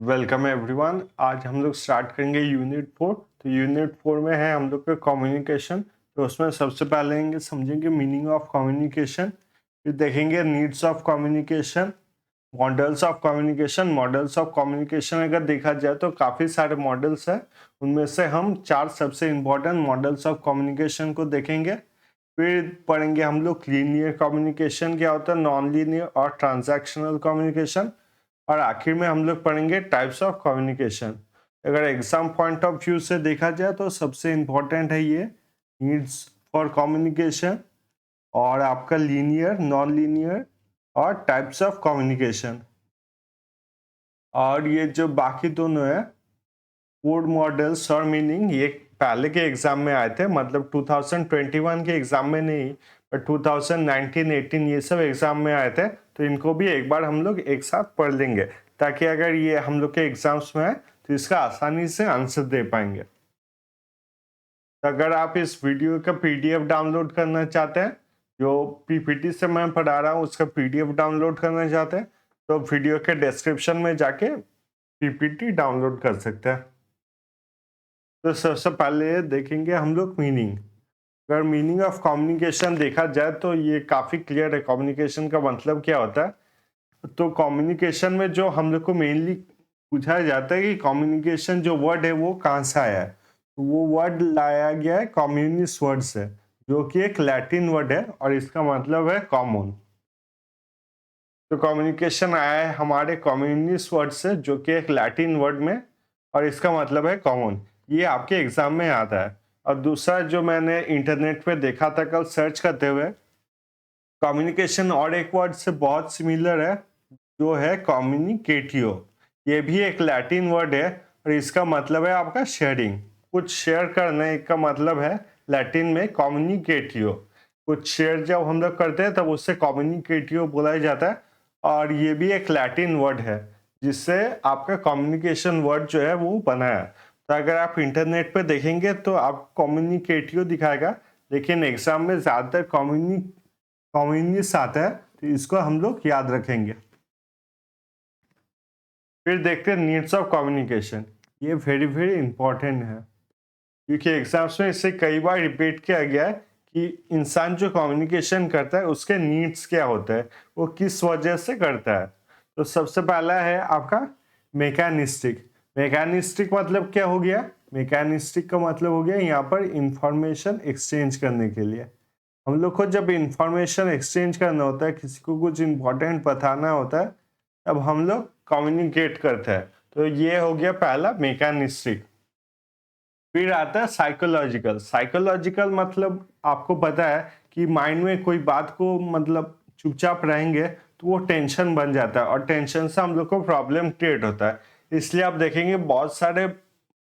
Welcome everyone. आज हम लोग स्टार्ट करेंगे यूनिट 4। तो यूनिट 4 में है हम लोग का कम्युनिकेशन। तो उसमें सबसे पहले समझेंगे मीनिंग ऑफ कम्युनिकेशन, फिर देखेंगे needs of communication, models of communication. Models of communication अगर देखा जाए तो काफ़ी सारे मॉडल्स हैं, उनमें से हम 4 सबसे इम्पोर्टेंट मॉडल्स ऑफ कम्युनिकेशन को देखेंगे। फिर पढ़ेंगे हम लोग लीनियर कम्युनिकेशन क्या होता है, नॉन लीनियर और ट्रांजैक्शनल कम्युनिकेशन, और आखिर में हम लोग पढ़ेंगे टाइप्स ऑफ कम्युनिकेशन। अगर एग्जाम पॉइंट ऑफ व्यू से देखा जाए तो सबसे इम्पोर्टेंट है ये नीड्स फॉर कम्युनिकेशन, और आपका लीनियर, नॉन लीनियर और टाइप्स ऑफ कम्युनिकेशन। और ये जो बाकी दोनों है कोड मॉडल्स और मीनिंग, ये पहले के एग्जाम में आए थे, मतलब 2021 के एग्जाम में नहीं, पर 2019-18 ये सब एग्जाम में आए थे। तो इनको भी एक बार हम लोग एक साथ पढ़ लेंगे, ताकि अगर ये हम लोग के एग्जाम्स में आए तो इसका आसानी से आंसर दे पाएंगे। तो अगर आप इस वीडियो का पीडीएफ डाउनलोड करना चाहते हैं, जो पीपीटी से मैं पढ़ा रहा हूँ उसका पीडीएफ डाउनलोड करना चाहते हैं, तो वीडियो के डिस्क्रिप्शन में जाके पीपीटी डाउनलोड कर सकते हैं। तो सबसे पहले देखेंगे हम लोग मीनिंग। अगर मीनिंग ऑफ कम्युनिकेशन देखा जाए तो ये काफ़ी क्लियर है, कम्युनिकेशन का मतलब क्या होता है। तो कम्युनिकेशन में जो हम लोग को मेनली पूछा जाता है कि कम्युनिकेशन जो वर्ड है वो कहाँ से आया है, तो वो वर्ड लाया गया है कम्युनिस्ट वर्ड से, जो कि एक लैटिन वर्ड है और इसका मतलब है कॉमन। तो कम्युनिकेशन आया है हमारे कम्युनिस्ट वर्ड से, जो कि एक लैटिन वर्ड में, और इसका मतलब है कॉमन। ये आपके एग्जाम में आता है। और दूसरा जो मैंने इंटरनेट पे देखा था कल सर्च करते हुए, कम्युनिकेशन और एक वर्ड से बहुत सिमिलर है, जो है कम्युनिकेटियो। ये भी एक लैटिन वर्ड है और इसका मतलब है आपका शेयरिंग, कुछ शेयर करने का मतलब है लैटिन में कम्युनिकेटियो। कुछ शेयर जब हम लोग करते हैं तब उससे कम्युनिकेटियो बोला जाता है, और ये भी एक लैटिन वर्ड है जिससे आपका कम्युनिकेशन वर्ड जो है वो बना है। तो अगर आप इंटरनेट पे देखेंगे तो आपको कम्युनिकेटियो दिखाएगा, लेकिन एग्जाम में ज़्यादातर कम्युनिस्ट आता है, तो इसको हम लोग याद रखेंगे। फिर देखते हैं नीड्स ऑफ कम्युनिकेशन। ये वेरी वेरी इंपॉर्टेंट है, क्योंकि एग्जाम्स में इससे कई बार रिपीट किया गया है कि इंसान जो कम्युनिकेशन करता है उसके नीड्स क्या होते हैं, वो किस वजह से करता है। तो सबसे पहला है आपका मैकेनिस्टिक। मैकेनिस्टिक मतलब क्या हो गया, मैकेनिस्टिक का मतलब हो गया यहाँ पर इंफॉर्मेशन एक्सचेंज करने के लिए। हम लोग को जब इंफॉर्मेशन एक्सचेंज करना होता है, किसी को कुछ इंपॉर्टेंट बताना होता है, तब हम लोग कम्युनिकेट करते हैं। तो ये हो गया पहला मैकेनिस्टिक। फिर आता है साइकोलॉजिकल। साइकोलॉजिकल मतलब आपको पता है कि माइंड में कोई बात को मतलब चुपचाप रहेंगे तो वो टेंशन बन जाता है, और टेंशन से हम लोग को प्रॉब्लम क्रिएट होता है। इसलिए आप देखेंगे बहुत सारे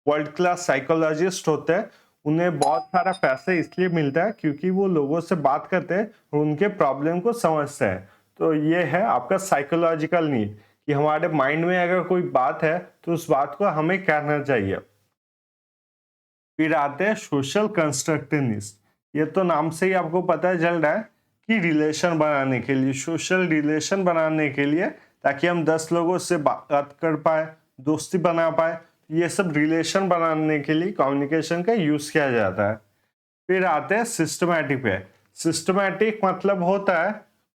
वर्ल्ड क्लास साइकोलॉजिस्ट होते हैं, उन्हें बहुत सारा पैसे इसलिए मिलता है क्योंकि वो लोगों से बात करते हैं और उनके प्रॉब्लम को समझते हैं। तो ये है आपका साइकोलॉजिकल नीड, कि हमारे माइंड में अगर कोई बात है तो उस बात को हमें कहना चाहिए। फिर आते हैं सोशल कंस्ट्रक्टिविस्ट। ये तो नाम से ही आपको पता चल रहा है कि रिलेशन बनाने के लिए, सोशल रिलेशन बनाने के लिए, ताकि हम 10 लोगों से बात कर पाए, दोस्ती बना पाए। ये सब रिलेशन बनाने के लिए कम्युनिकेशन का यूज किया जाता है। फिर आते हैं सिस्टमैटिक पे। सिस्टमैटिक मतलब होता है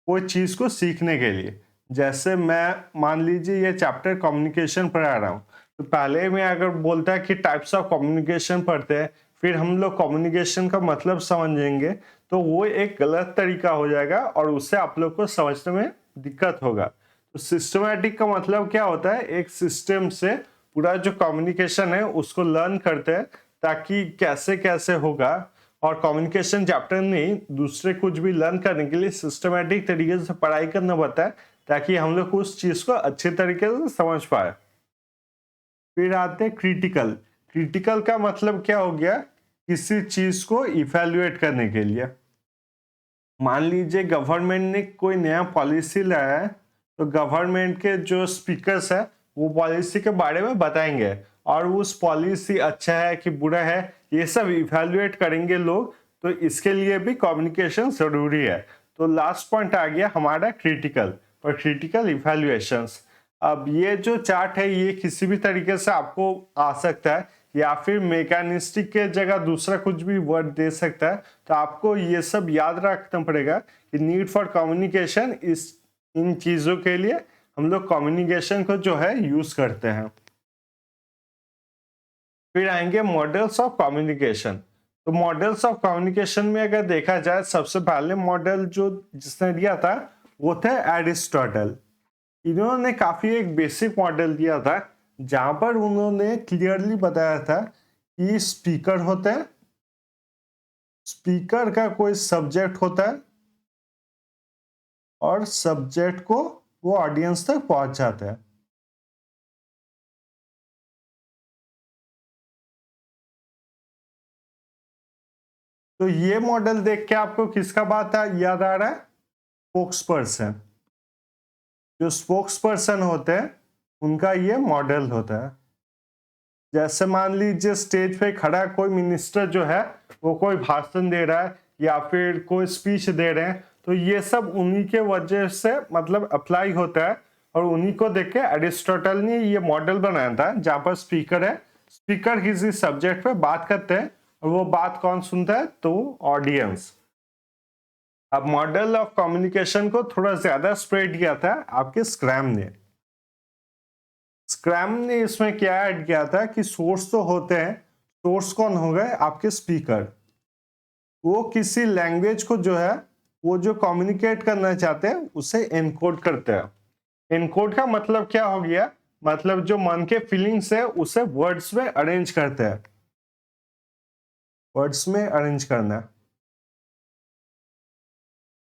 कोई चीज को सीखने के लिए। जैसे मैं मान लीजिए ये चैप्टर कम्युनिकेशन पढ़ा रहा हूँ, तो पहले में अगर बोलता है कि टाइप्स ऑफ कम्युनिकेशन पढ़ते हैं, फिर हम लोग कम्युनिकेशन का मतलब समझेंगे, तो वो एक गलत तरीका हो जाएगा और उससे आप लोग को समझने में दिक्कत होगा। तो सिस्टमैटिक का मतलब क्या होता है, एक सिस्टम से पूरा जो कम्युनिकेशन है उसको लर्न करते हैं, ताकि कैसे कैसे होगा। और कम्युनिकेशन चैप्टर नहीं, दूसरे कुछ भी लर्न करने के लिए सिस्टमैटिक तरीके से पढ़ाई करना पड़ता है, ताकि हम लोग उस चीज को अच्छे तरीके से समझ पाए। फिर आते हैं क्रिटिकल। क्रिटिकल का मतलब क्या हो गया, किसी चीज को इवेल्युएट करने के लिए। मान लीजिए गवर्नमेंट ने कोई नया पॉलिसी लाया है, तो गवर्नमेंट के जो स्पीकर्स है वो पॉलिसी के बारे में बताएंगे, और उस पॉलिसी अच्छा है कि बुरा है ये सब इवेल्युएट करेंगे लोग। तो इसके लिए भी कम्युनिकेशन जरूरी है। तो लास्ट पॉइंट आ गया हमारा क्रिटिकल और क्रिटिकल इवेल्युएशंस। अब ये जो चार्ट है ये किसी भी तरीके से आपको आ सकता है, या फिर मैकेनिस्टिक के जगह दूसरा कुछ भी वर्ड दे सकता है। तो आपको ये सब याद रखना पड़ेगा कि नीड फॉर कम्युनिकेशन इस इन चीजों के लिए हम लोग कम्युनिकेशन को जो है यूज करते हैं। फिर आएंगे मॉडल्स ऑफ कम्युनिकेशन। तो मॉडल्स ऑफ कम्युनिकेशन में अगर देखा जाए, सबसे पहले मॉडल जो जिसने दिया था वो थे एरिस्टोटल। इन्होंने काफी एक बेसिक मॉडल दिया था, जहां पर उन्होंने क्लियरली बताया था कि स्पीकर होता है, स्पीकर का कोई सब्जेक्ट होता है और सब्जेक्ट को वो ऑडियंस तक पहुंच जाता है। तो ये मॉडल देख के आपको किसका बात याद आ रहा है? Spokes person. जो स्पोक्स पर्सन होते हैं उनका ये मॉडल होता है। जैसे मान लीजिए स्टेज पे खड़ा कोई मिनिस्टर जो है वो कोई भाषण दे रहा है या फिर कोई स्पीच दे रहे हैं, तो ये सब उन्हीं के वजह से मतलब अप्लाई होता है। और उन्हीं को देख के अरिस्टोटल ने ये मॉडल बनाया था, जहां पर स्पीकर है, स्पीकर किसी सब्जेक्ट पे बात करते हैं और वो बात कौन सुनता है? तो ऑडियंस। अब मॉडल ऑफ कम्युनिकेशन को थोड़ा ज्यादा स्प्रेड किया था आपके स्क्रैम ने। स्क्रैम ने इसमें क्या ऐड किया था कि सोर्स तो होते हैं, सोर्स कौन हो गए? आपके स्पीकर। वो किसी लैंग्वेज को जो है वो जो कम्युनिकेट करना चाहते हैं उसे एनकोड करते हैं। एनकोड का मतलब क्या हो गया? मतलब जो मन के फीलिंग्स है उसे वर्ड्स में अरेंज करते हैं, वर्ड्स में अरेंज करना।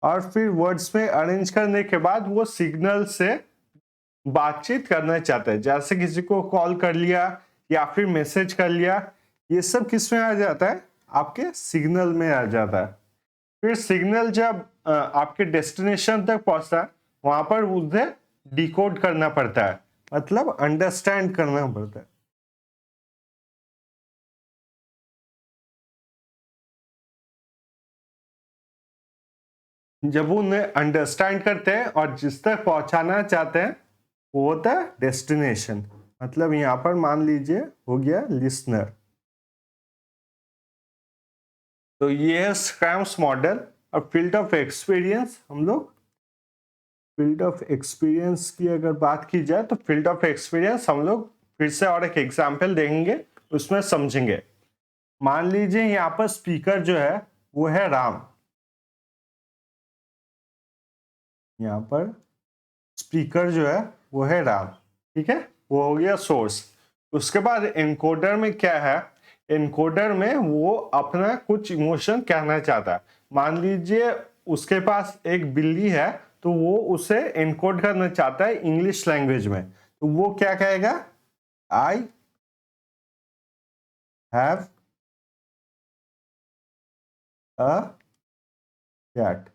और फिर वर्ड्स में अरेंज करने के बाद वो सिग्नल से बातचीत करना चाहते हैं, जैसे किसी को कॉल कर लिया या फिर मैसेज कर लिया। ये सब किस में आ जाता है? आपके सिग्नल में आ जाता है। फिर सिग्नल जब आपके डेस्टिनेशन तक पहुंचता है, वहां पर उसे डिकोड करना पड़ता है, मतलब अंडरस्टैंड करना पड़ता है। जब उन्हें अंडरस्टैंड करते हैं और जिस तक पहुंचाना चाहते हैं वो होता है डेस्टिनेशन। मतलब यहां पर मान लीजिए हो गया लिसनर। तो ये है स्क्रैम्स मॉडल। और फील्ड ऑफ एक्सपीरियंस, हम लोग फील्ड ऑफ एक्सपीरियंस की अगर बात की जाए तो फील्ड ऑफ एक्सपीरियंस हम लोग फिर से और एक एग्जाम्पल देंगे, उसमें समझेंगे। मान लीजिए यहाँ पर स्पीकर जो है वो है राम। यहाँ पर स्पीकर जो है वो है राम, ठीक है, वो हो गया सोर्स। उसके बाद एनकोडर में क्या है? एनकोडर में वो अपना कुछ इमोशन कहना चाहता है। मान लीजिए उसके पास एक बिल्ली है, तो वो उसे एनकोड करना चाहता है इंग्लिश लैंग्वेज में। तो वो क्या कहेगा? I have a cat.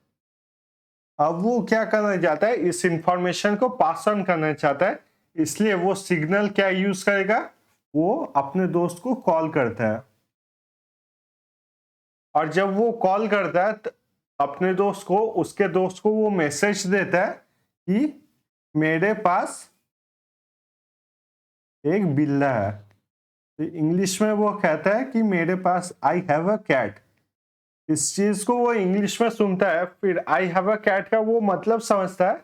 अब वो क्या करना चाहता है? इस इंफॉर्मेशन को पास ऑन करना चाहता है, इसलिए वो सिग्नल क्या यूज करेगा? वो अपने दोस्त को कॉल करता है। और जब वो कॉल करता है अपने दोस्त को, उसके दोस्त को वो मैसेज देता है कि मेरे पास एक बिल्ला है। तो इंग्लिश में वो कहता है कि मेरे पास आई हैव अ कैट। इस चीज को वो इंग्लिश में सुनता है, फिर आई हैव अ कैट का वो मतलब समझता है,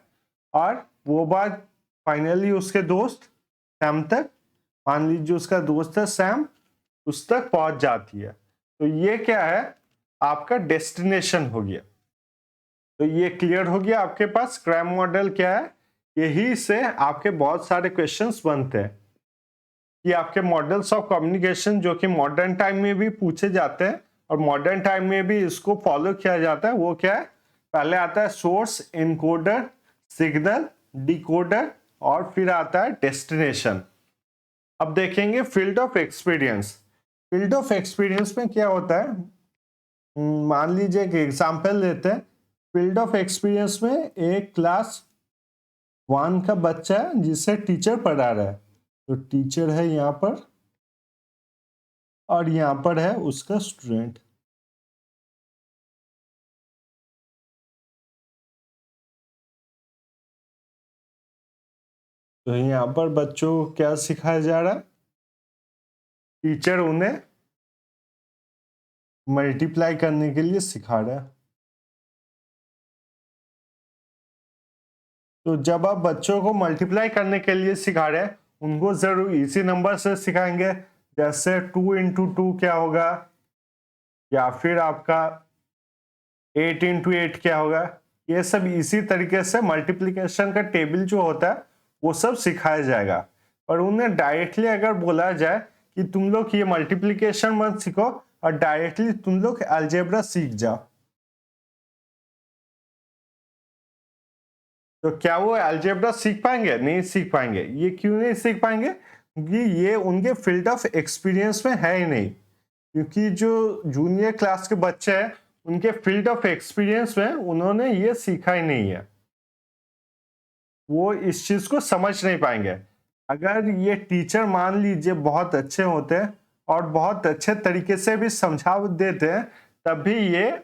और वो बात फाइनली उसके दोस्त सैम तक, मान लीजिए उसका दोस्त है सैम, उस तक पहुंच जाती है। तो ये क्या है? आपका डेस्टिनेशन हो गया। तो ये क्लियर हो गया आपके पास स्क्रैम मॉडल क्या है। यही से आपके बहुत सारे क्वेश्चंस बनते हैं कि आपके मॉडल्स ऑफ कम्युनिकेशन जो कि मॉडर्न टाइम में भी पूछे जाते हैं और मॉडर्न टाइम में भी इसको फॉलो किया जाता है। वो क्या है? पहले आता है सोर्स, एनकोडर, सिग्नल, डिकोडर, और फिर आता है डेस्टिनेशन। अब देखेंगे field of experience. Field of experience में क्या होता है? मान लीजिए एक एग्जांपल लेते हैं। फील्ड ऑफ एक्सपीरियंस में एक क्लास 1 का बच्चा है जिसे टीचर पढ़ा रहा है। तो टीचर है यहाँ पर और यहाँ पर है उसका स्टूडेंट। तो तो यहाँ पर बच्चों को क्या सिखाया जा रहा है? टीचर उन्हें मल्टीप्लाई करने के लिए सिखा रहा है। तो जब आप बच्चों को मल्टीप्लाई करने के लिए सिखा रहे हैं, उनको जरूर इसी नंबर से सिखाएंगे, जैसे 2 इंटू 2 क्या होगा, या फिर आपका 8 इंटू 8 क्या होगा। ये सब इसी तरीके से मल्टीप्लिकेशन का टेबल जो होता है वो सब सिखाया जाएगा। और उन्हें डायरेक्टली अगर बोला जाए कि तुम लोग ये मल्टीप्लिकेशन मत सीखो और डायरेक्टली तुम लोग अलजेब्रा सीख जाओ, तो क्या वो अलजेब्रा सीख पाएंगे? नहीं सीख पाएंगे। ये क्यों नहीं सीख पाएंगे? क्योंकि ये उनके फील्ड ऑफ एक्सपीरियंस में है ही नहीं। क्योंकि जो जूनियर क्लास के बच्चे हैं उनके फील्ड ऑफ एक्सपीरियंस में उन्होंने ये सीखा ही नहीं है, वो इस चीज को समझ नहीं पाएंगे। अगर ये टीचर मान लीजिए बहुत अच्छे होते हैं और बहुत अच्छे तरीके से भी समझा देते हैं, तब भी ये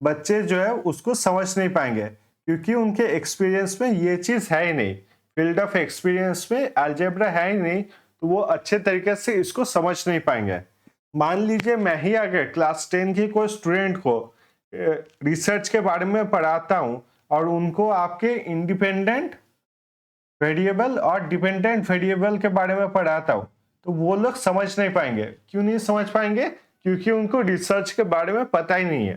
बच्चे जो है उसको समझ नहीं पाएंगे, क्योंकि उनके एक्सपीरियंस में ये चीज है ही नहीं, फील्ड ऑफ एक्सपीरियंस में अलजेब्रा है ही नहीं, तो वो अच्छे तरीके से इसको समझ नहीं पाएंगे। मान लीजिए मैं ही अगर क्लास 10 की कोई स्टूडेंट को रिसर्च के बारे में पढ़ाता हूं और उनको आपके इंडिपेंडेंट वेरिएबल और डिपेंडेंट वेरिएबल के बारे में पढ़ाता हूं, तो वो लोग समझ नहीं पाएंगे। क्यों नहीं समझ पाएंगे? क्योंकि उनको रिसर्च के बारे में पता ही नहीं है।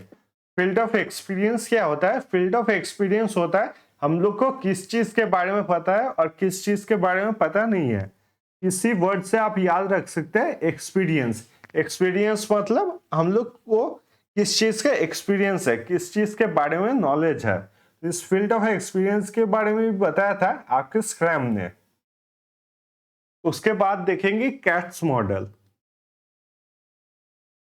फील्ड ऑफ एक्सपीरियंस क्या होता है? फील्ड ऑफ एक्सपीरियंस होता है हम लोग को किस चीज के बारे में पता है और किस चीज के बारे में पता नहीं है। इसी वर्ड से आप याद रख सकते हैं एक्सपीरियंस। एक्सपीरियंस मतलब हम लोग को किस चीज का एक्सपीरियंस है, किस चीज के बारे में नॉलेज है। इस फील्ड ऑफ एक्सपीरियंस के बारे में भी बताया था आपके स्क्रैम ने। उसके बाद देखेंगे कैट्स मॉडल।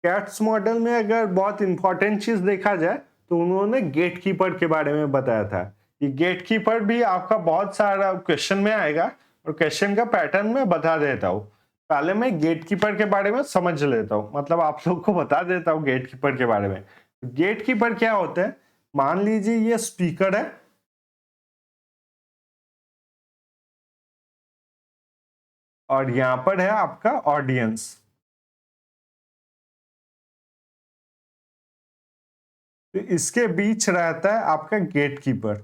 कैट्स मॉडल में अगर बहुत इंपॉर्टेंट चीज देखा जाए तो उन्होंने गेटकीपर के बारे में बताया था। ये गेटकीपर भी आपका बहुत सारा क्वेश्चन में आएगा और क्वेश्चन का पैटर्न मैं बता देता हूँ। पहले मैं गेटकीपर के बारे में समझ लेता हूँ, मतलब आप लोग को बता देता हूँ गेटकीपर के बारे में। गेटकीपर क्या होता है? मान लीजिए ये स्पीकर है और यहां पर है आपका ऑडियंस। तो इसके बीच रहता है आपका गेटकीपर।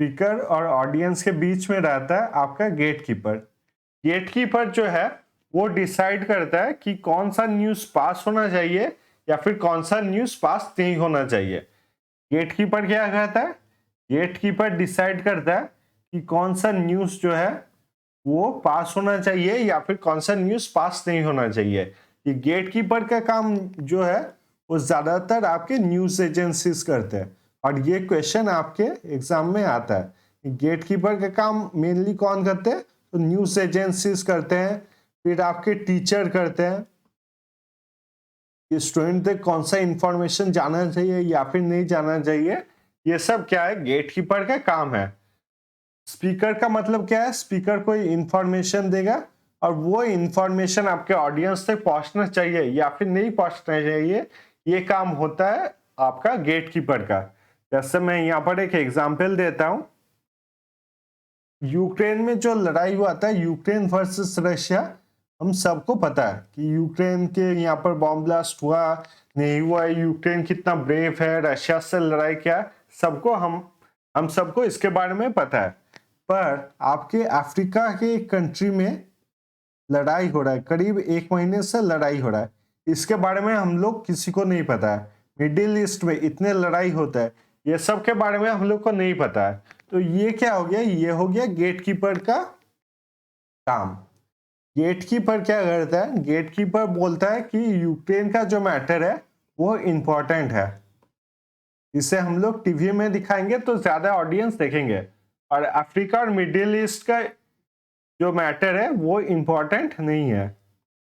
स्पीकर और ऑडियंस के बीच में रहता है आपका गेटकीपर। गेटकीपर जो है वो डिसाइड करता है कि कौन सा न्यूज पास होना चाहिए या फिर कौन सा न्यूज पास नहीं होना चाहिए। गेटकीपर क्या करता है? गेटकीपर डिसाइड करता है कि कौन सा न्यूज जो है वो पास होना चाहिए या फिर कौन सा न्यूज पास नहीं होना चाहिए। ये गेटकीपर का काम जो है वो ज्यादातर आपके न्यूज एजेंसीज करते हैं और ये क्वेश्चन आपके एग्जाम में आता है। गेटकीपर का काम मेनली कौन करते हैं? तो न्यूज एजेंसीज करते हैं, फिर आपके टीचर करते हैं कि स्टूडेंट तक कौन सा इंफॉर्मेशन जाना चाहिए या फिर नहीं जाना चाहिए। ये सब क्या है? गेटकीपर का काम है। स्पीकर का मतलब क्या है? स्पीकर कोई इंफॉर्मेशन देगा और वो इंफॉर्मेशन आपके ऑडियंस तक पहुंचना चाहिए या फिर नहीं पहुंचना चाहिए, ये काम होता है आपका गेटकीपर का। जैसे मैं यहाँ पर एक एग्जांपल देता हूं। यूक्रेन में जो लड़ाई हुआ था, यूक्रेन वर्सेस रशिया, हम सबको पता है कि यूक्रेन के यहाँ पर बॉम्ब ब्लास्ट हुआ नहीं हुआ, यूक्रेन कितना ब्रेव है, रशिया से लड़ाई क्या, सबको हम सबको इसके बारे में पता है। पर आपके अफ्रीका के कंट्री में लड़ाई हो रहा है, करीब 1 महीने से लड़ाई हो रहा है, इसके बारे में हम लोग किसी को नहीं पता है। मिडिल ईस्ट में इतने लड़ाई होता है, ये सब के बारे में हम लोग को नहीं पता है। तो ये क्या हो गया? ये हो गया गेटकीपर का काम। गेटकीपर क्या करता है? गेटकीपर बोलता है कि यूक्रेन का जो मैटर है वो इंपॉर्टेंट है, इसे हम लोग टीवी में दिखाएंगे तो ज्यादा ऑडियंस देखेंगे, और अफ्रीका और मिडिल ईस्ट का जो मैटर है वो इंपॉर्टेंट नहीं है,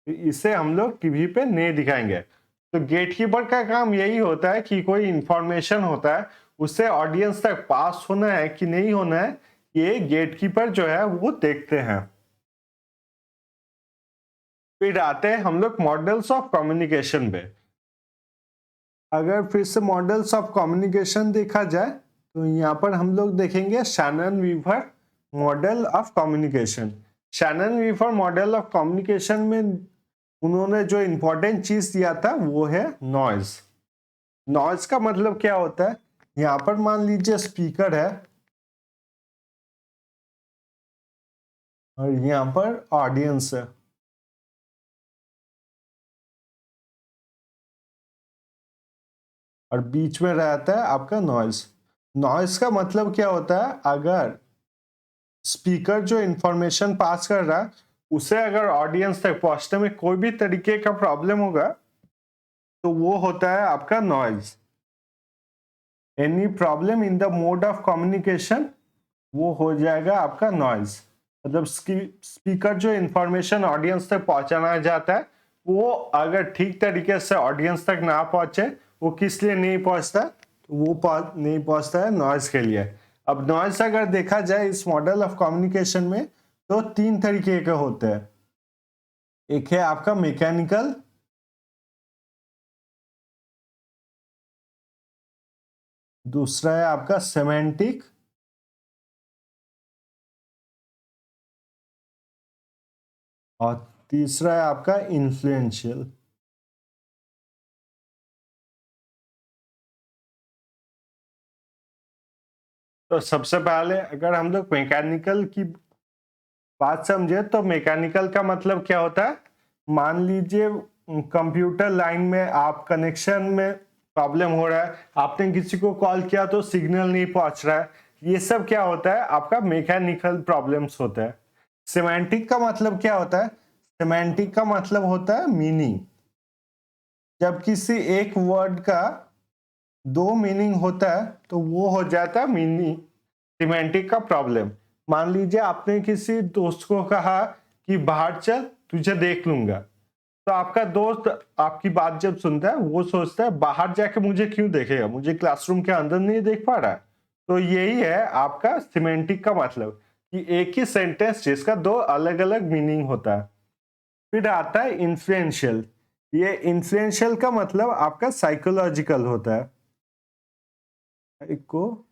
इसे हम लोग टीवी पे नहीं दिखाएंगे। तो गेटकीपर का काम यही होता है कि कोई इंफॉर्मेशन होता है उससे ऑडियंस तक पास होना है कि नहीं होना है, ये गेटकीपर जो है वो देखते हैं। फिर आते हैं हम लोग मॉडल्स ऑफ कम्युनिकेशन पे। अगर फिर से मॉडल्स ऑफ कम्युनिकेशन देखा जाए तो यहाँ पर हम लोग देखेंगे Shannon Weaver model of communication. Shannon रीफर मॉडल ऑफ कम्युनिकेशन में उन्होंने जो इंपॉर्टेंट चीज दिया था वो है नॉइज। नॉइज का मतलब क्या होता है, यहाँ पर मान लीजिए स्पीकर है और यहाँ पर ऑडियंस है, और बीच में रहता है आपका नॉइज। नॉइज का मतलब क्या होता है, अगर स्पीकर जो इंफॉर्मेशन पास कर रहा है उसे अगर ऑडियंस तक पहुंचने में कोई भी तरीके का प्रॉब्लम होगा तो वो होता है आपका noise. Any problem in the mode of communication, वो हो जाएगा आपका नॉइज। मतलब स्पीकर जो इंफॉर्मेशन ऑडियंस तक पहुंचाना चाहता है वो अगर ठीक तरीके से ऑडियंस तक ना पहुंचे, वो किस लिए नहीं पहुंचता, तो वो नहीं पहुंचता है नॉइज के लिए। अब नॉइज अगर देखा जाए इस मॉडल ऑफ कम्युनिकेशन में तो तीन तरीके के होते हैं। एक है आपका मैकेनिकल, दूसरा है आपका सेमेंटिक, और तीसरा है आपका इन्फ्लुएंशियल। तो सबसे पहले अगर हम लोग मैकेनिकल की बात समझे तो मैकेनिकल का मतलब क्या होता है, मान लीजिए कंप्यूटर लाइन में आप कनेक्शन में प्रॉब्लम हो रहा है, आपने किसी को कॉल किया तो सिग्नल नहीं पहुंच रहा है, ये सब क्या होता है आपका मैकेनिकल प्रॉब्लम्स होता है। सिमेंटिक का मतलब क्या होता है, सिमेंटिक का मतलब होता है मीनिंग। जब किसी एक वर्ड का दो मीनिंग होता है तो वो हो जाता है मीनिंग सिमेंटिक का प्रॉब्लम। मान लीजिए आपने किसी दोस्त को कहा कि बाहर चल तुझे देख लूंगा, तो आपका दोस्त आपकी बात जब सुनता है वो सोचता है बाहर जाके मुझे क्यों देखेगा, मुझे क्लासरूम के अंदर नहीं देख पा रहा है। तो यही है आपका सिमेंटिक का मतलब, कि एक ही सेंटेंस जिसका दो अलग अलग मीनिंग होता है। फिर आता है इन्फ्लुएंशियल। ये इन्फ्लुएंशियल का मतलब आपका साइकोलॉजिकल होता है। को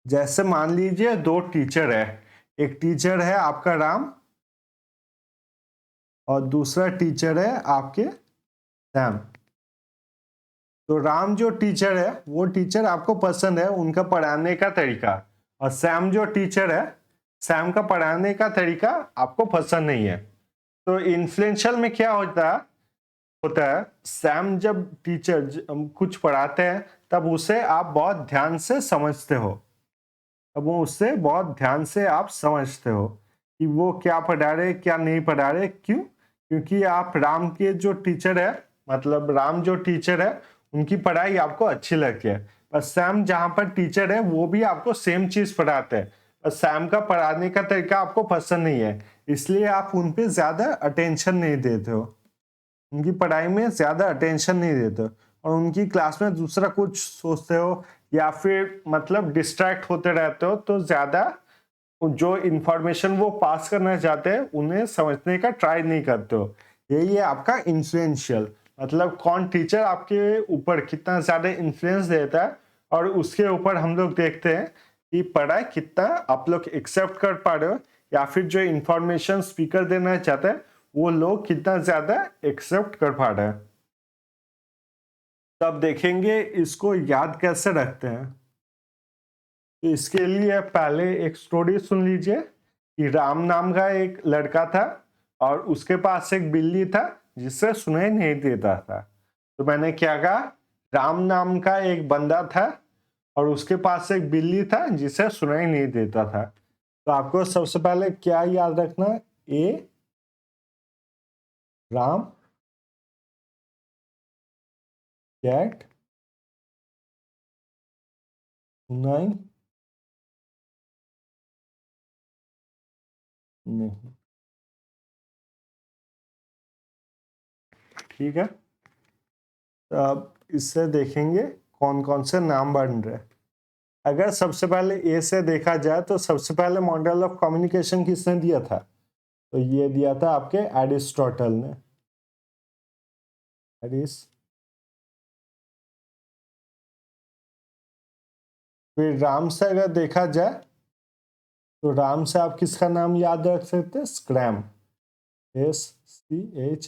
जैसे मान लीजिए दो टीचर है, एक टीचर है आपका राम और दूसरा टीचर है आपके सैम। तो राम जो टीचर है वो टीचर आपको पसंद है उनका पढ़ाने का तरीका, और सैम जो टीचर है सैम का पढ़ाने का तरीका आपको पसंद नहीं है। तो इन्फ्लुएंशियल में क्या होता है सैम जब टीचर कुछ पढ़ाते हैं तब उसे आप बहुत ध्यान से समझते हो, अब वो उससे बहुत ध्यान से आप समझते हो कि वो क्या पढ़ा रहे क्या नहीं पढ़ा रहे। क्यों? क्योंकि आप राम के जो टीचर है, मतलब राम जो टीचर है उनकी पढ़ाई आपको अच्छी लगती है, पर सैम जहाँ पर टीचर है वो भी आपको सेम चीज पढ़ाते हैं, पर सैम का पढ़ाने का तरीका आपको पसंद नहीं है, इसलिए आप उन पे ज्यादा अटेंशन नहीं देते हो, उनकी पढ़ाई में ज्यादा अटेंशन नहीं देते हो, और उनकी क्लास में दूसरा कुछ सोचते हो या फिर मतलब डिस्ट्रैक्ट होते रहते हो, तो ज्यादा जो इंफॉर्मेशन वो पास करना चाहते हैं उन्हें समझने का ट्राई नहीं करते हो। यही है आपका इन्फ्लुएंशियल, मतलब कौन टीचर आपके ऊपर कितना ज्यादा इन्फ्लुएंस देता है, और उसके ऊपर हम लोग देखते हैं कि पढ़ाई कितना आप लोग एक्सेप्ट कर पा रहे हो, या फिर जो इंफॉर्मेशन स्पीकर देना चाहते हैं वो लोग कितना ज्यादा एक्सेप्ट कर पा रहे हैं। तब देखेंगे इसको याद कैसे रखते हैं। तो इसके लिए पहले एक स्टोरी सुन लीजिए कि राम नाम का एक लड़का था और उसके पास एक बिल्ली था जिससे सुनाई नहीं देता था। तो मैंने क्या कहा, राम नाम का एक बंदा था और उसके पास एक बिल्ली था जिसे सुनाई नहीं देता था। तो आपको सबसे पहले क्या याद रखना, ए राम कैट सुनाई नहीं। ठीक है, तो अब इससे देखेंगे कौन कौन से नाम बन रहे हैं। अगर सबसे पहले ए से देखा जाए तो सबसे पहले मॉडल ऑफ कम्युनिकेशन किसने दिया था, तो ये दिया था आपके एरिस्टोटल ने। एरिस फिर राम से अगर देखा जाए तो राम से आप किसका नाम याद रख सकते हैं? Scrum, SCH।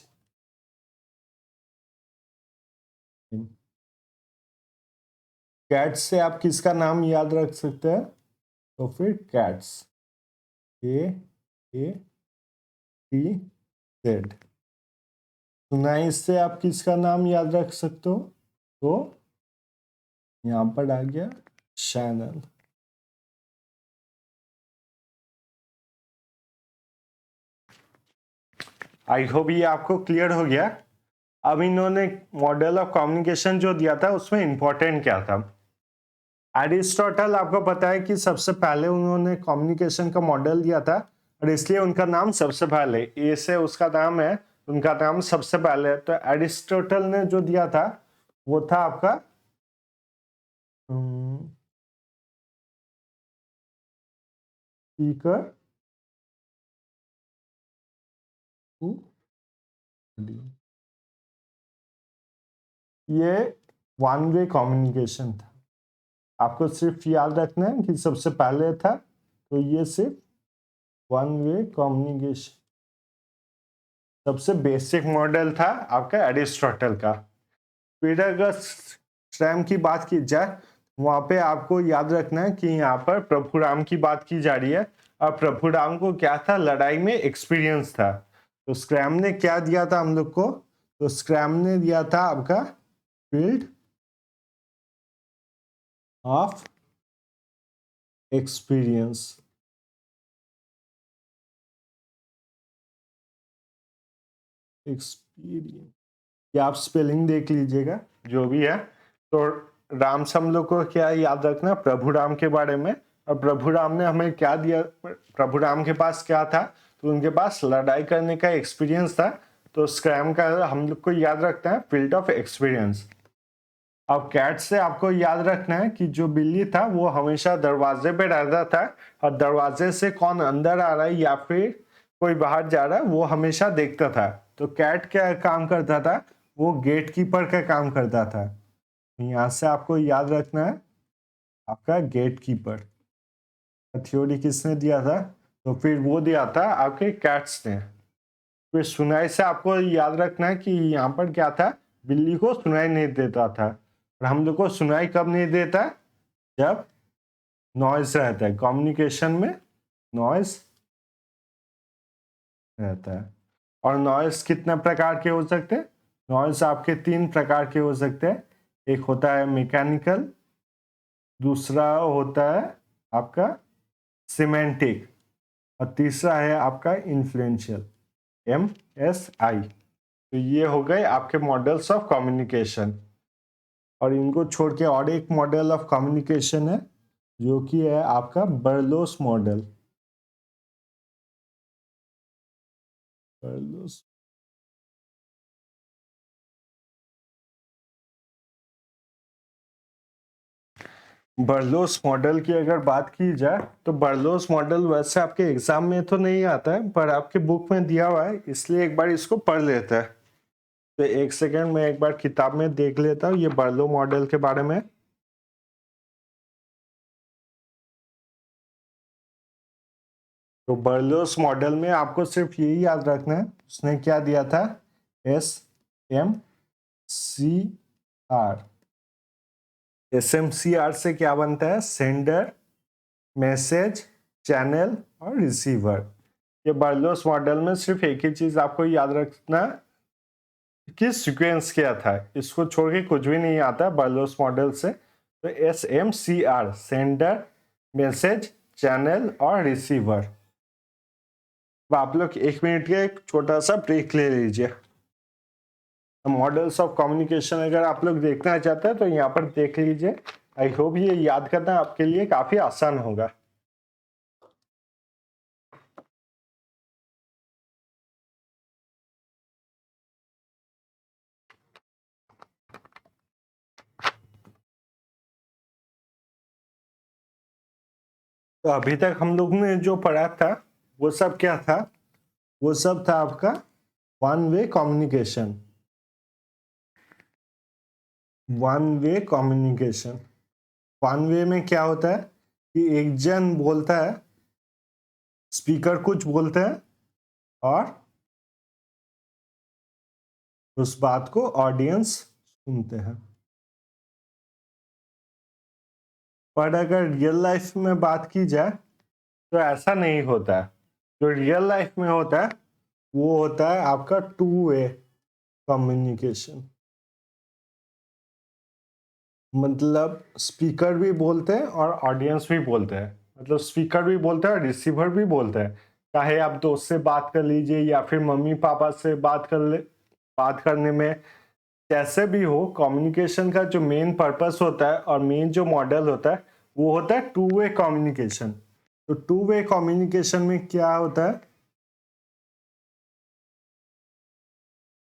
कैट्स से आप किसका नाम याद रख सकते हैं? तो फिर कैट्स, KATZ। सुनाई से आप किसका नाम याद रख सकते हो? तो यहाँ पर आ गया शैनल। आई होप ये आपको क्लियर हो गया। अब इन्होंने मॉडल ऑफ कम्युनिकेशन जो दिया था उसमें इंपॉर्टेंट क्या था? एरिस्टोटल आपको पता है कि सबसे पहले उन्होंने कम्युनिकेशन का मॉडल दिया था और इसलिए उनका नाम सबसे पहले, ए से उसका नाम है, उनका नाम सबसे पहले है। तो एरिस्टोटल ने जो दिया था वो था आपका स्पीकर टू, ये वन वे कम्युनिकेशन था। आपको सिर्फ याद रखना है कि सबसे पहले था, तो ये सिर्फ वन वे कम्युनिकेशन सबसे बेसिक मॉडल था आपका एरिस्टोटल का। फिर अगर स्क्रैम की बात की जाए, वहां पे आपको याद रखना है कि यहाँ पर प्रभुराम की बात की जा रही है और प्रभुराम को क्या था? लड़ाई में एक्सपीरियंस था। तो स्क्रैम ने क्या दिया था हम लोग को? तो स्क्रैम ने दिया था आपका फील्ड ऑफ एक्सपीरियंस। एक्सपीरियंस या आप स्पेलिंग देख लीजिएगा जो भी है। तो राम से हम लोग को क्या याद रखना? प्रभु राम के बारे में। और प्रभु राम ने हमें क्या दिया? प्रभु राम के पास क्या था? तो उनके पास लड़ाई करने का एक्सपीरियंस था। तो स्क्रैम का हम लोग को याद रखना है फील्ड ऑफ एक्सपीरियंस। अब कैट से आपको याद रखना है कि जो बिल्ली था वो हमेशा दरवाजे पे रहता था और दरवाजे से कौन अंदर आ रहा है या फिर कोई बाहर जा रहा है वो हमेशा देखता था। तो कैट क्या काम करता था? वो गेट कीपर का काम करता था। यहाँ से आपको याद रखना है आपका गेट कीपर थ्योरी किसने दिया था? तो फिर वो दिया था आपके कैट्स ने। फिर सुनाई से आपको याद रखना है कि यहाँ पर क्या था? बिल्ली को सुनाई नहीं देता था। और हम लोग को सुनाई कब नहीं देता? जब नॉइज रहता है। कम्युनिकेशन में नॉइज रहता है। और नॉइज कितने प्रकार के हो सकते हैं? नॉइज आपके 3 प्रकार के हो सकते हैं। एक होता है मैकेनिकल, दूसरा होता है आपका सिमेंटिक और तीसरा है आपका इन्फ्लुएंशियल, MSI। तो ये हो गए आपके मॉडल्स ऑफ कम्युनिकेशन। और इनको छोड़ के और एक मॉडल ऑफ कम्युनिकेशन है जो कि है आपका Berlo's model. Berlo's Berlo's model की अगर बात की जाए तो बर्लोस मॉडल वैसे आपके एग्जाम में तो नहीं आता है पर आपके बुक में दिया हुआ है, इसलिए एक बार इसको पढ़ लेते हैं। तो एक सेकेंड में एक बार किताब में देख लेता हूँ ये बर्लो मॉडल के बारे में। तो बर्लोस मॉडल में आपको सिर्फ यही याद रखना है उसने क्या दिया था? SMCR। SMCR से क्या बनता है? सेंडर, मैसेज, चैनल और रिसीवर। ये बर्लोस मॉडल में सिर्फ एक ही चीज आपको याद रखना कि सीक्वेंस क्या था, इसको छोड़ के कुछ भी नहीं आता बर्लोस मॉडल से। तो SMCR सेंडर, मैसेज, चैनल और रिसीवर। अब आप लोग 1 मिनट का एक छोटा सा ब्रेक ले लीजिए। मॉडल्स ऑफ कम्युनिकेशन अगर आप लोग देखना चाहते हैं तो यहाँ पर देख लीजिए। आई होप ये याद करना आपके लिए काफी आसान होगा। तो अभी तक हम लोग ने जो पढ़ा था वो सब क्या था? वो सब था आपका one way communication. One way communication one way में क्या होता है कि एक जन बोलता है, स्पीकर कुछ बोलते हैं और उस बात को ऑडियंस सुनते हैं। पर अगर रियल लाइफ में बात की जाए तो ऐसा नहीं होता है। जो रियल लाइफ में होता है वो होता है आपका टू वे कम्युनिकेशन। मतलब स्पीकर भी बोलते हैं और ऑडियंस भी बोलते हैं। मतलब स्पीकर भी बोलते हैं और रिसीवर भी बोलते हैं। चाहे आप दोस्त से बात कर लीजिए या फिर मम्मी पापा से बात करने में कैसे भी हो, कम्युनिकेशन का जो मेन पर्पस होता है और मेन जो मॉडल होता है वो होता है टू वे कम्युनिकेशन। तो टू वे कम्युनिकेशन में क्या होता है,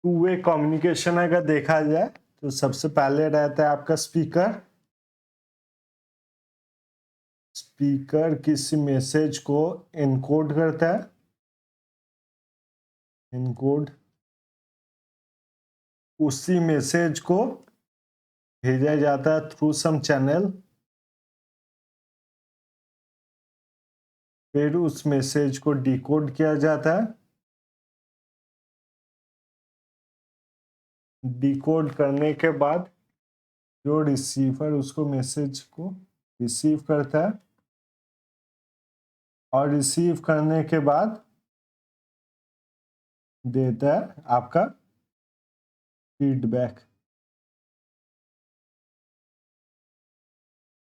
टू वे कम्युनिकेशन अगर देखा जाए तो सबसे पहले रहता है आपका स्पीकर। स्पीकर किसी मैसेज को एनकोड करता है, एनकोड, उसी मैसेज को भेजा जाता है थ्रू सम चैनल, फिर उस मैसेज को डिकोड किया जाता है। डिकोड करने के बाद जो रिसीवर उसको मैसेज को रिसीव करता है और रिसीव करने के बाद देता है आपका फीडबैक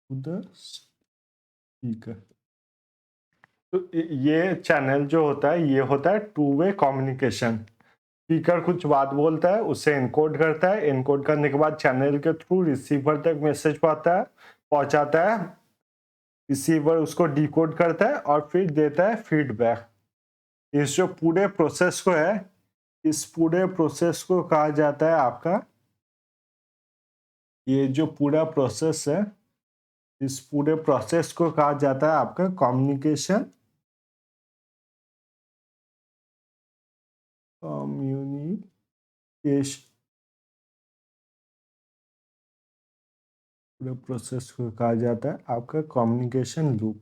टू द स्पीकर। तो ये चैनल जो होता है ये होता है टू वे कम्युनिकेशन। स्पीकर कुछ बात बोलता है, उसे एनकोड करता है, एनकोड करने के बाद चैनल के थ्रू रिसीवर तक मैसेज पहुंचाता है, रिसीवर उसको डिकोड करता है और फिर देता है फीडबैक। इस जो पूरे प्रोसेस को है, इस पूरे प्रोसेस को कहा जाता है आपका, ये जो पूरा प्रोसेस है इस पूरे प्रोसेस को कहा जाता है आपका कम्युनिकेशन कम्युनिकेशन। पूरे प्रोसेस को कहा जाता है आपका कम्युनिकेशन लूप।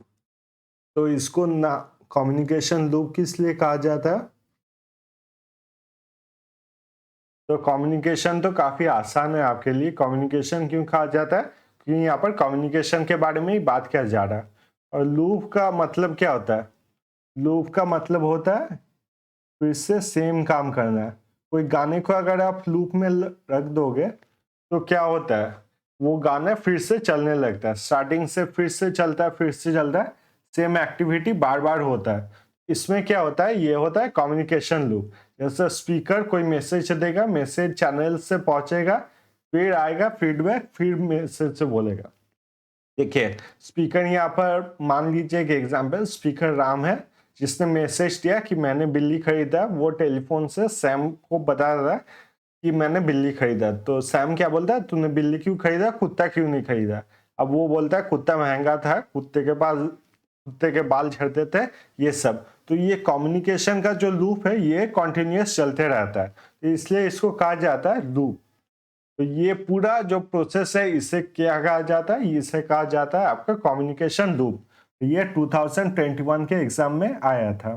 तो इसको ना कम्युनिकेशन लूप किस लिए कहा जाता है, तो कम्युनिकेशन तो काफी आसान है आपके लिए। कम्युनिकेशन क्यों कहा जाता है, क्योंकि यहाँ पर कम्युनिकेशन के बारे में ही बात किया जा रहा है। और लूप का मतलब क्या होता है, लूप का मतलब होता है फिर से सेम काम करना है। कोई गाने को अगर आप लूप में रख दोगे तो क्या होता है, वो गाना फिर से चलने लगता है, स्टार्टिंग से फिर से चलता है, फिर से चलता है, सेम एक्टिविटी बार बार होता है। इसमें क्या होता है, ये होता है कम्युनिकेशन लूप। जैसे स्पीकर कोई मैसेज देगा, मैसेज चैनल से पहुंचेगा, फिर आएगा फीडबैक, फिर मैसेज से बोलेगा। देखिए स्पीकर, यहाँ पर मान लीजिए एक एग्जांपल, स्पीकर राम है जिसने मैसेज दिया कि मैंने बिल्ली खरीदा। वो टेलीफोन से सैम को बता रहा है कि मैंने बिल्ली खरीदा। तो सैम क्या बोलता है, तूने बिल्ली क्यों खरीदा, कुत्ता क्यों नहीं खरीदा। अब वो बोलता है कुत्ता महंगा था, कुत्ते के बाल झड़ते थे, ये सब। तो ये कम्युनिकेशन का जो लूप है ये कॉन्टिन्यूस चलते रहता है, तो इसलिए इसको कहा जाता है लूप। तो ये पूरा जो प्रोसेस है इसे क्या कहा जाता है, इसे कहा जाता है आपका कम्युनिकेशन लूप। ये 2021 के एग्जाम में आया था।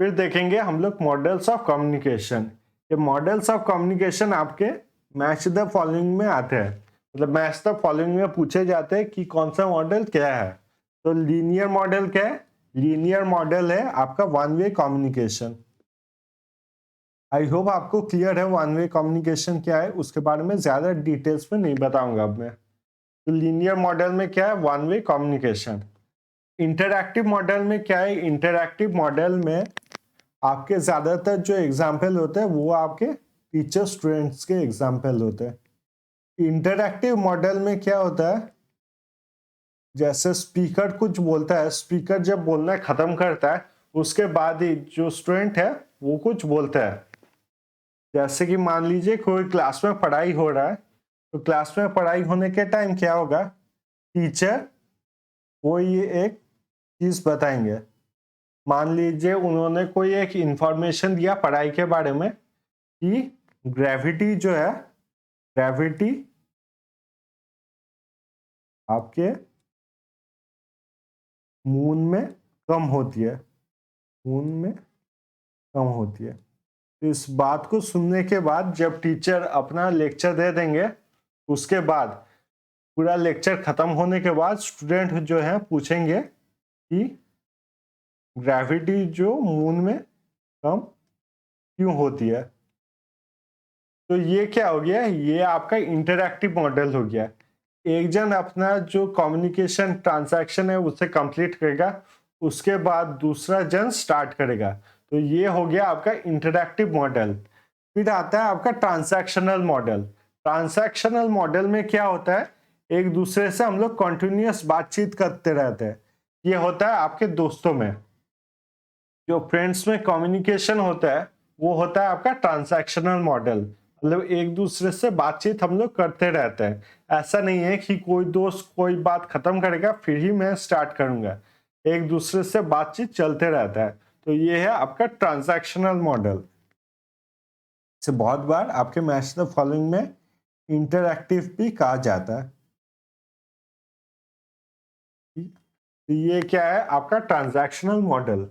फिर देखेंगे हम लोग मॉडल्स ऑफ कम्युनिकेशन। ये मॉडल्स ऑफ कम्युनिकेशन आपके मैच द फॉलोइंग में आते हैं। मतलब मैच द फॉलोइंग में पूछे जाते हैं कि कौन सा मॉडल क्या है। तो लीनियर मॉडल क्या है, लीनियर मॉडल है आपका one way communication. I hope आपको क्लियर है वन वे कम्युनिकेशन क्या है, उसके बारे में ज्यादा डिटेल्स में नहीं बताऊंगा अब मैं। तो लीनियर मॉडल में क्या है, one way communication. Interactive model में क्या है, इंटरएक्टिव मॉडल में आपके ज्यादातर जो एग्जाम्पल होते हैं वो आपके टीचर स्टूडेंट्स के एग्जाम्पल होते हैं। इंटरएक्टिव मॉडल में क्या होता है, जैसे स्पीकर कुछ बोलता है, स्पीकर जब बोलना खत्म करता है उसके बाद ही जो स्टूडेंट है वो कुछ बोलता है। जैसे कि मान लीजिए कोई क्लास में पढ़ाई हो रहा है, तो क्लास में पढ़ाई होने के टाइम क्या होगा, टीचर वो ये एक चीज बताएंगे। मान लीजिए उन्होंने कोई एक इंफॉर्मेशन दिया पढ़ाई के बारे में कि ग्रेविटी जो है, ग्रेविटी आपके मून में कम होती है, मून में कम होती है। तो इस बात को सुनने के बाद जब टीचर अपना लेक्चर दे देंगे, उसके बाद पूरा लेक्चर खत्म होने के बाद स्टूडेंट जो है पूछेंगे कि ग्रेविटी जो मून में कम क्यों होती है। तो ये क्या हो गया, ये आपका इंटरैक्टिव मॉडल हो गया। एक जन अपना जो कम्युनिकेशन ट्रांजैक्शन है उसे कंप्लीट करेगा, उसके बाद दूसरा जन स्टार्ट करेगा। तो ये हो गया आपका इंटरैक्टिव मॉडल। फिर आता है आपका ट्रांजैक्शनल मॉडल। ट्रांजैक्शनल मॉडल में क्या होता है, एक दूसरे से हम लोग कंटिन्यूअस बातचीत करते रहते हैं। ये होता है आपके दोस्तों में। जो फ्रेंड्स में कम्युनिकेशन होता है वो होता है आपका ट्रांजैक्शनल मॉडल, मतलब एक दूसरे से बातचीत हम लोग करते रहते हैं। ऐसा नहीं है कि कोई दोस्त कोई बात खत्म करेगा फिर ही मैं स्टार्ट करूंगा, एक दूसरे से बातचीत चलते रहता है। तो ये है आपका ट्रांजैक्शनल मॉडल। से बहुत बार आपके मैच द फॉलोइंग में इंटरैक्टिव भी कहा जाता है। तो ये क्या है आपका ट्रांजैक्शनल मॉडल।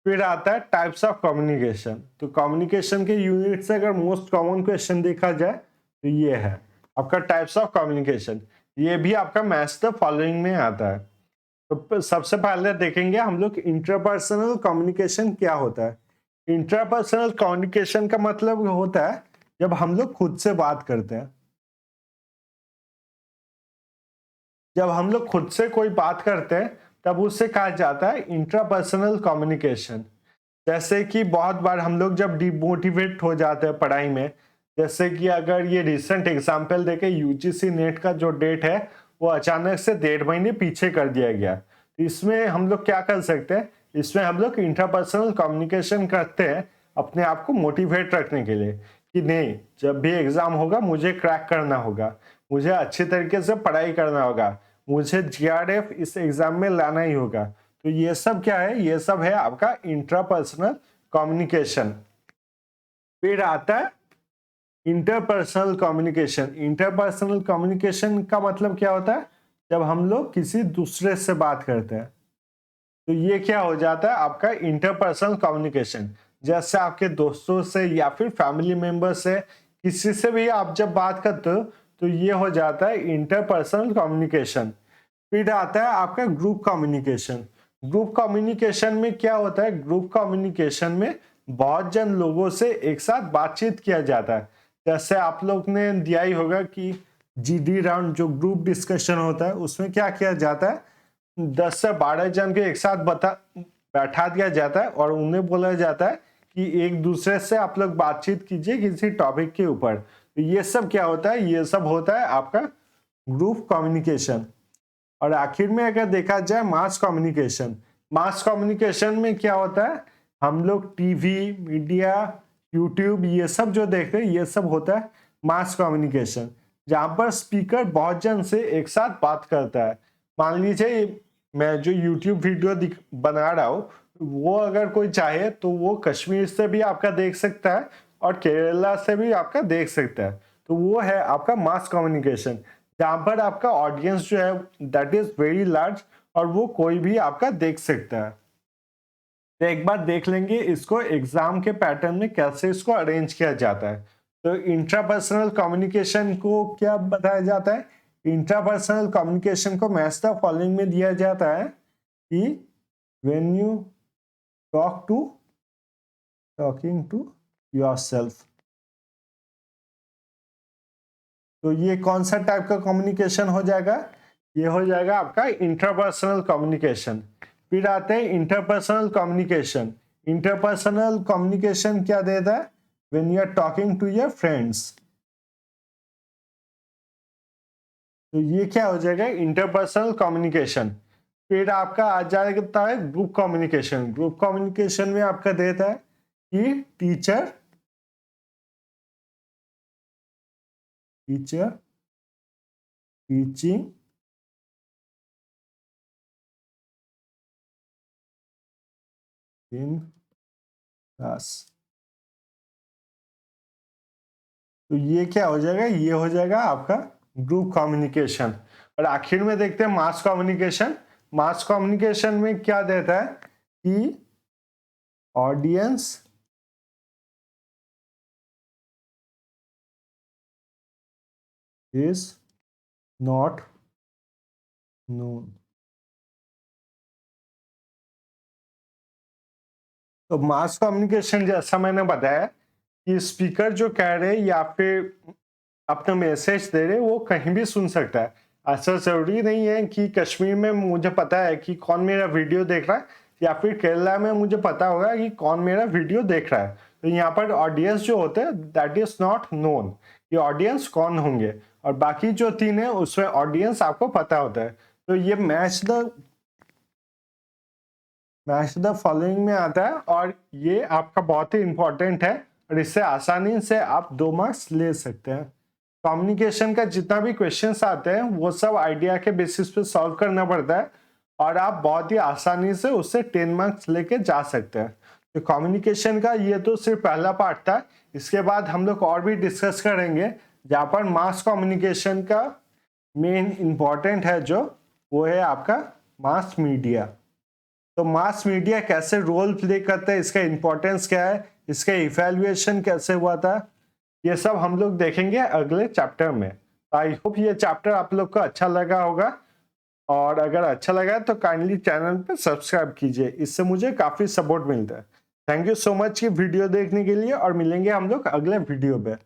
फिर आता है टाइप्स ऑफ कम्युनिकेशन। तो कम्युनिकेशन के यूनिट से अगर मोस्ट कॉमन क्वेश्चन देखा जाए तो ये है आपका टाइप्स ऑफ कम्युनिकेशन। ये भी आपका मैच द फॉलोइंग में आता है। तो सबसे पहले देखेंगे हम लोग इंटरपर्सनल कम्युनिकेशन क्या होता है। इंटरपर्सनल कम्युनिकेशन का मतलब होता है जब हम लोग खुद से बात करते हैं। जब हम लोग खुद से कोई बात करते हैं तब उससे कहा जाता है इंट्रापर्सनल कम्युनिकेशन। जैसे कि बहुत बार हम लोग जब डिमोटिवेट हो जाते हैं पढ़ाई में, जैसे कि अगर ये रिसेंट एग्जांपल देखे यूजीसी नेट का जो डेट है वो अचानक से 1.5 महीने पीछे कर दिया गया। तो इसमें हम लोग क्या कर सकते हैं, इसमें हम लोग इंटरपर्सनल कम्युनिकेशन करते हैं अपने आप को मोटिवेट रखने के लिए कि नहीं, जब भी एग्जाम होगा मुझे क्रैक करना होगा, मुझे अच्छी तरीके से पढ़ाई करना होगा, मुझे जीआरएफ इस एग्जाम में लाना ही होगा। तो ये सब क्या है, ये सब है आपका इंट्रापर्सनल कम्युनिकेशन। फिर आता है इंटरपर्सनल कम्युनिकेशन। इंटरपर्सनल कम्युनिकेशन का मतलब क्या होता है, जब हम लोग किसी दूसरे से बात करते हैं तो ये क्या हो जाता है आपका इंटरपर्सनल कम्युनिकेशन। जैसे आपके दोस्तों से या फिर फैमिली मेंबर से, किसी से भी आप जब बात करते हो तो ये हो जाता है इंटरपर्सनल कम्युनिकेशन। फिर आता है आपका ग्रुप कम्युनिकेशन। ग्रुप कम्युनिकेशन में क्या होता है, ग्रुप कम्युनिकेशन में बहुत जन लोगों से एक साथ बातचीत किया जाता है। जैसे आप लोग ने दिया ही होगा कि जीडी राउंड जो ग्रुप डिस्कशन होता है उसमें क्या किया जाता है, 10 से 12 जन के एक साथ बैठा दिया जाता है और उन्हें बोला जाता है कि एक दूसरे से आप लोग बातचीत कीजिए किसी टॉपिक के ऊपर। तो ये सब क्या होता है, ये सब होता है आपका ग्रुप कम्युनिकेशन। और आखिर में अगर देखा जाए मास कम्युनिकेशन, मास कम्युनिकेशन में क्या होता है, हम लोग टीवी मीडिया यूट्यूब ये सब जो देखते हैं ये सब होता है मास कम्युनिकेशन, जहां पर स्पीकर बहुत जन से एक साथ बात करता है। मान लीजिए मैं जो यूट्यूब वीडियो बना रहा हूँ वो अगर कोई चाहे तो वो कश्मीर से भी आपका देख सकता है और केरला से भी आपका देख सकता है। तो वो है आपका मास कम्युनिकेशन, जहां पर आपका ऑडियंस जो है दैट इज वेरी लार्ज और वो कोई भी आपका देख सकता है। तो एक बार देख लेंगे इसको एग्जाम के पैटर्न में कैसे इसको अरेंज किया जाता है। तो इंट्रापर्सनल कम्युनिकेशन को क्या बताया जाता है, इंट्रापर्सनल कम्युनिकेशन को मैच द फॉलोइंग में दिया जाता है कि when you talking to yourself. तो ये कौन सा टाइप का कम्युनिकेशन हो जाएगा, ये हो जाएगा आपका इंटरपर्सनल कम्युनिकेशन। फिर आते हैं इंटरपर्सनल कम्युनिकेशन। इंटरपर्सनल कम्युनिकेशन क्या देता है, when you are talking to your friends. तो ये क्या हो जाएगा इंटरपर्सनल कम्युनिकेशन। फिर आपका आ जाता है ग्रुप कम्युनिकेशन। ग्रुप कम्युनिकेशन में आपका देता है कि टीचर टीचिंग इन क्लास। तो ये क्या हो जाएगा, ये हो जाएगा आपका ग्रुप कम्युनिकेशन। और आखिर में देखते हैं मास कम्युनिकेशन। मास कम्युनिकेशन में क्या देता है कि ऑडियंस इज नॉट नोन। तो मास कम्युनिकेशन जैसा मैंने बताया कि स्पीकर जो कह रहे या फिर अपना मैसेज दे रहे वो कहीं भी सुन सकता है। ऐसा जरूरी नहीं है कि कश्मीर में मुझे पता है कि कौन मेरा वीडियो देख रहा है या फिर केरला में मुझे पता होगा कि कौन मेरा वीडियो देख रहा है। तो यहाँ पर ऑडियंस जो होते हैं दैट इज नॉट नोन, ये ऑडियंस कौन होंगे, और बाकी जो 3 है उसमें ऑडियंस आपको पता होता है। तो ये मैच द फॉलोइंग में आता है और ये आपका बहुत ही इंपॉर्टेंट है और इससे आसानी से आप 2 मार्क्स ले सकते हैं। कम्युनिकेशन का जितना भी क्वेश्चंस आते हैं वो सब आइडिया के बेसिस पे सॉल्व करना पड़ता है और आप बहुत ही आसानी से उससे 10 मार्क्स लेके जा सकते हैं। तो कम्युनिकेशन का ये तो सिर्फ पहला पार्ट था। इसके बाद हम लोग और भी डिस्कस करेंगे जहाँ पर मास कम्युनिकेशन का मेन इंपॉर्टेंट है जो वो है आपका मास मीडिया। तो मास मीडिया कैसे रोल प्ले करता है, इसका इंपॉर्टेंस क्या है, इसका इवैल्यूएशन कैसे हुआ था, ये सब हम लोग देखेंगे अगले चैप्टर में। आई होप ये चैप्टर आप लोग को अच्छा लगा होगा और अगर अच्छा लगा तो काइंडली चैनल पे सब्सक्राइब कीजिए, इससे मुझे काफी सपोर्ट मिलता है। थैंक यू सो मच ये वीडियो देखने के लिए और मिलेंगे हम लोग अगले वीडियो पे।